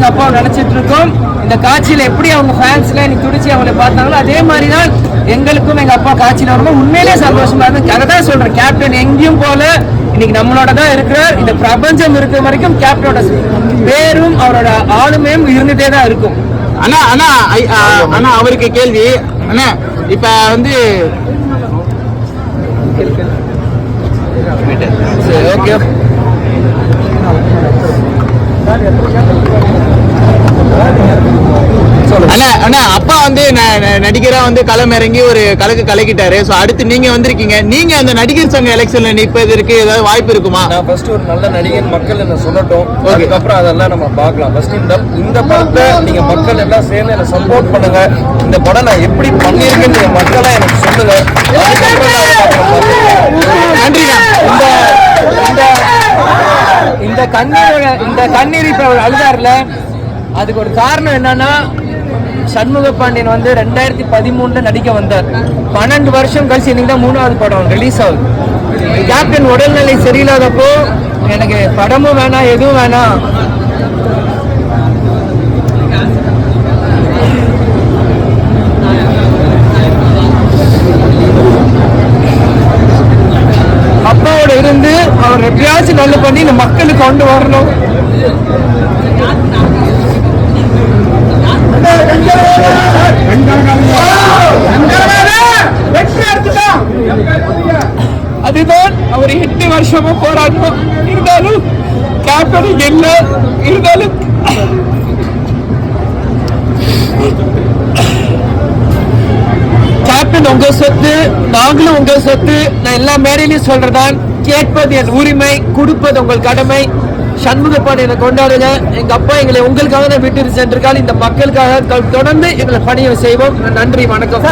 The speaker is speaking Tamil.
எங்க அப்பா நினைச்சிட்டு இருக்கோம். இந்த காட்சியில எப்படி அவங்க ஃபேன்ஸ்ல இன்னைக்கு துடிச்சு அவங்களை பார்த்தாங்களோ அதே மாதிரி தான் எங்களுக்கும் எங்க அப்பா காட்சியில வரும்போது உண்மையிலே சந்தோஷமா இருக்கு. அதை தான் சொல்றேன், கேப்டன் எங்கேயும் போல இன்னைக்கு நம்மளோட தான் இருக்கிறார். இந்த பிரபஞ்சம் இருக்கிற வரைக்கும் கேப்டனோட பேரும் அவரோட ஆளுமையும் இருந்துட்டே தான் இருக்கும். ஆனா ஆனா ஆனா அவருக்கு கேள்வி அண்ணா, இப்ப வந்து ஓகே அண்ணா அப்பா வந்து நடிகரா வந்து களம் இறங்கி ஒரு கலக்கு கலக்கிட்டாரு. சோ அடுத்து நீங்க வந்திருக்கீங்க, நீங்க அந்த நடிகர் சங்க எலெக்ஷன்ல நிற்பதற்கு ஏதாவது வாய்ப்பு இருக்குமா? நான் ஃபர்ஸ்ட் ஒரு நல்ல நடிகன் மக்கள் என்ன சொல்லட்டும், அதுக்கப்புறம் அதெல்லாம் நம்ம பார்க்கலாம். ஃபர்ஸ்ட் இந்த படத்தை நீங்க மக்கள் எல்லாம் சேர்ந்து என்ன சப்போர்ட் பண்ணுங்க. இந்த படம் நான் எப்படி பண்ணியிருக்கேன்னு மக்களா எனக்கு சொல்லுங்க. நன்றிண்ணா. இந்த கண்ணீர் இப்ப அவர் அழுதாருல, அதுக்கு ஒரு காரணம் என்னன்னா சண்முக பாண்டியன் வந்து 2013 நடிக்க வந்தார். 12 வருஷம் கழிச்சு இன்னைக்கு தான் 3வது படம் ரிலீஸ் ஆகுது. கேப்டன் உடல்நிலை சரியில்லாதப்போ எனக்கு படமும் வேணாம் எதுவும் வேணாம், அப்பாவோட இருந்து அவர் எப்படியாச்சும் நல்ல பண்ணி இந்த மக்களுக்கு கொண்டு வரணும். அதுதான் அவர் 8 வருஷமா போராடணும். இருந்தாலும் கேப்டன் இல்ல, இருந்தாலும் கேப்டன் உங்க சொத்து, நாங்களும் உங்க சொத்து. நான் எல்லா மேடையிலையும் சொல்றதான், கேட்பது என் உரிமை, கொடுப்பது உங்கள் கடமை. சண்முக பாண்டியனை கொண்டாடுங்க. எங்க அப்பா எங்களை உங்களுக்காக தான் விட்டு சென்றிருக்காரு. இந்த மக்களுக்காக தொடர்ந்து எங்களை பணியை செய்வோம். நன்றி, வணக்கம்.